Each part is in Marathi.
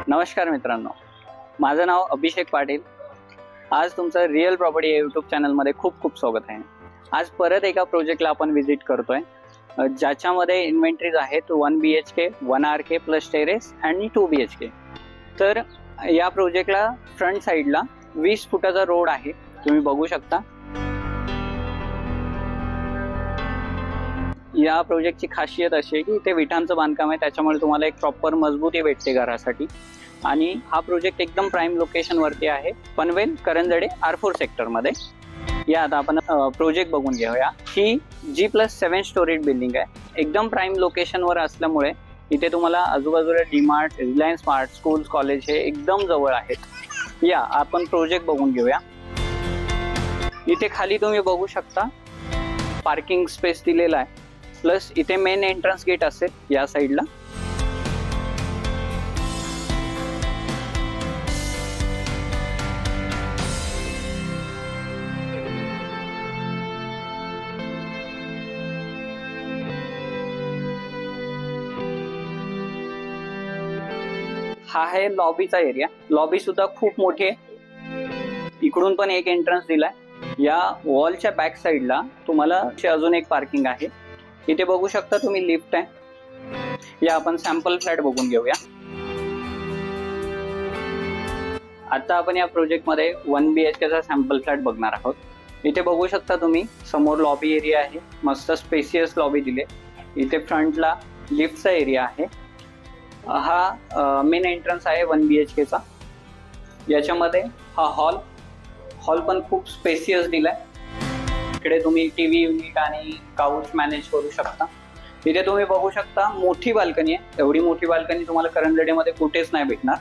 नमस्कार मित्रांनो, माझं नाव अभिषेक पाटील। आज तुमचं रिअल प्रॉपर्टी या यूट्यूब चॅनलमध्ये खूप खूप स्वागत आहे। आज परत एका प्रोजेक्टला आपण व्हिजिट करतोय, ज्याच्यामध्ये इन्व्हेंटरीज आहेत 1 BHK, 1 RK प्लस टेरेस आणि 2 BHK। तर या प्रोजेक्टला फ्रंट साईडला 20 फुटाचा रोड आहे, तुम्ही बघू शकता। या प्रोजेक्टची खासियत अशी आहे की इथे विटांचं बांधकाम आहे, त्याच्यामुळे तुम्हाला एक प्रॉपर मजबूती भेटते घरासाठी। आणि हा प्रोजेक्ट एकदम प्राइम लोकेशन वरती आहे, पनवेल करंजडे R4 सेक्टर मध्ये। या आता आपण प्रोजेक्ट बघून घेऊया। ही G+7 स्टोरेज बिल्डिंग आहे, एकदम प्राइम लोकेशन वर असल्यामुळे इथे तुम्हाला आजूबाजूला DMart, Reliance smart, school, college हे एकदम जवळ आहेत। या आपण प्रोजेक्ट बघून घेऊया। इथे खाली तुम्ही बघू शकता पार्किंग स्पेस दिलेला आहे, प्लस इथे मेन एंट्रन्स गेट असेल या साईडला। हा आहे लॉबीचा एरिया। लॉबी सुद्धा खूप मोठी आहे, इकडून पण एक एंट्रन्स दिलाय। या वॉलच्या बॅक साईडला तुम्हाला अजून एक पार्किंग आहे। इथे बघू शकता तुम्ही लिफ्ट आहे। या आपण सॅम्पल फ्लॅट बघून घेऊया। आता आपण या प्रोजेक्ट मध्ये 1 BHK चा सॅम्पल फ्लॅट बघणार आहोत। इथे बघू शकता तुम्ही समोर लॉबी एरिया आहे, मस्त स्पेसियस लॉबी दिले। इथे फ्रंटला लिफ्टचा एरिया आहे। हा मेन एंट्रन्स आहे 1 BHK चा। याच्यामध्ये हा हॉल पण खूप स्पेसियस दिलाय। इकडे तुम्ही टीव्ही युनिट आणि काउच मॅनेज करू शकता। इथे तुम्ही बघू शकता मोठी बाल्कनी आहे, एवढी मोठी बाल्कनी तुम्हाला करंजडेमध्ये कुठेच नाही भेटणार।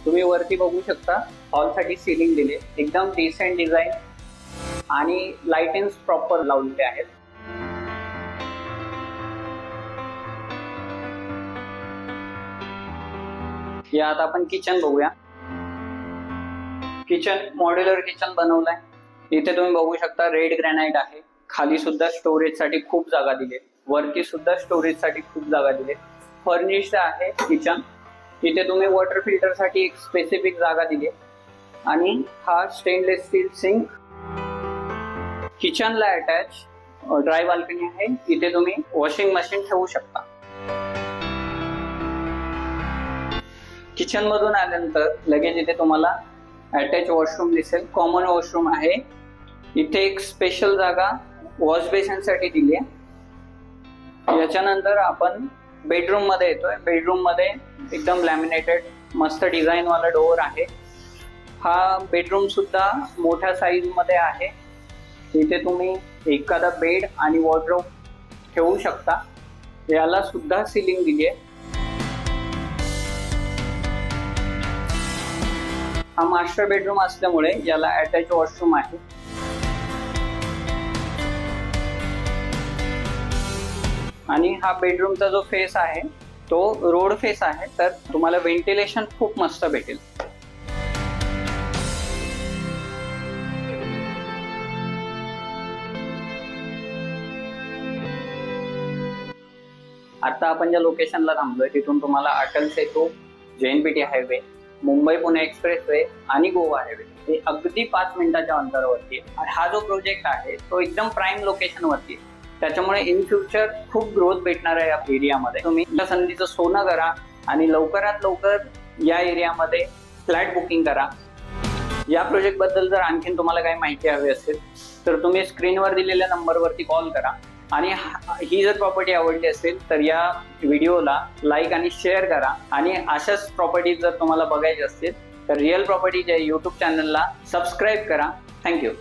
तुम्ही वरती बघू शकता हॉलसाठी सीलिंग दिले, एकदम डिसेंट डिझाईन आणि लाइटिंग्स प्रॉपर लावलेले आहेत। या आता आपण किचन बघूया। किचन मॉड्युलर किचन बनवलंय। इथे तुम्ही बघू शकता रेड ग्रॅनाइट आहे, खाली सुद्धा स्टोरेज साठी खूप जागा दिली, वरती सुद्धा स्टोरेज साठी खूप जागा दिली। फर्निश्ड आहे किचन। इथे तुम्ही वॉटर फिल्टर साठी एक स्पेसिफिक जागा दिली आणि हा स्टेनलेस स्टील सिंक। किचनला अटॅच ड्राय बाल्कनी आहे, इथे तुम्ही वॉशिंग मशीन ठेवू शकता। किचन मधून आल्यानंतर लगेच इथे तुम्हाला अटॅच वॉशरूम दिसेल, कॉमन वॉशरूम आहे। इथे एक स्पेशल जागा वॉश बेसिन साठी दिली आहे। याच्यानंतर आपण बेडरूम मध्ये येतोय। बेडरूम मध्ये एकदम लॅमिनेटेड मस्त डिझाईन वाला डोअर आहे। हा बेडरूम सुद्धा मोठ्या साईज मध्ये आहे। इथे तुम्ही एखादा बेड आणि वॉर्डरोब ठेवू शकता। याला सुद्धा सीलिंग दिली आहे। हा मास्टर बेडरूम असल्यामुळे याला अटॅच वॉशरूम आहे। आणि हा बेडरूमचा जो फेस आहे तो रोड फेस आहे, तर तुम्हाला व्हेंटिलेशन खूप मस्त भेटेल। आता आपण ज्या लोकेशनला थांबलोय तिथून तुम्हाला Atal Setu, JNPT highway, Mumbai Pune expressway आणि गोवा हायवे हे अगदी 5 मिनिटाच्या अंतरावरती आहे। हा जो प्रोजेक्ट आहे तो एकदम प्राइम लोकेशन वरती आहे, त्याच्यामुळे इन फ्युचर खूप ग्रोथ भेटणार आहे या एरियामध्ये। तुम्ही या संधीचं सोनं करा आणि लवकरात लवकर या एरियामध्ये फ्लॅट बुकिंग करा। या प्रोजेक्ट बद्दल जर आणखीन तुम्हाला काही माहिती हवी असेल तर तुम्ही स्क्रीनवर दिलेल्या नंबरवरती कॉल करा। आणि ही जर प्रॉपर्टी आवडली असेल तर या व्हिडिओला लाईक आणि शेअर करा। आणि अशाच प्रॉपर्टी जर तुम्हाला बघायची असतील तर रिअल प्रॉपर्टी या यूट्यूब चॅनलला सबस्क्राईब करा। थँक्यू।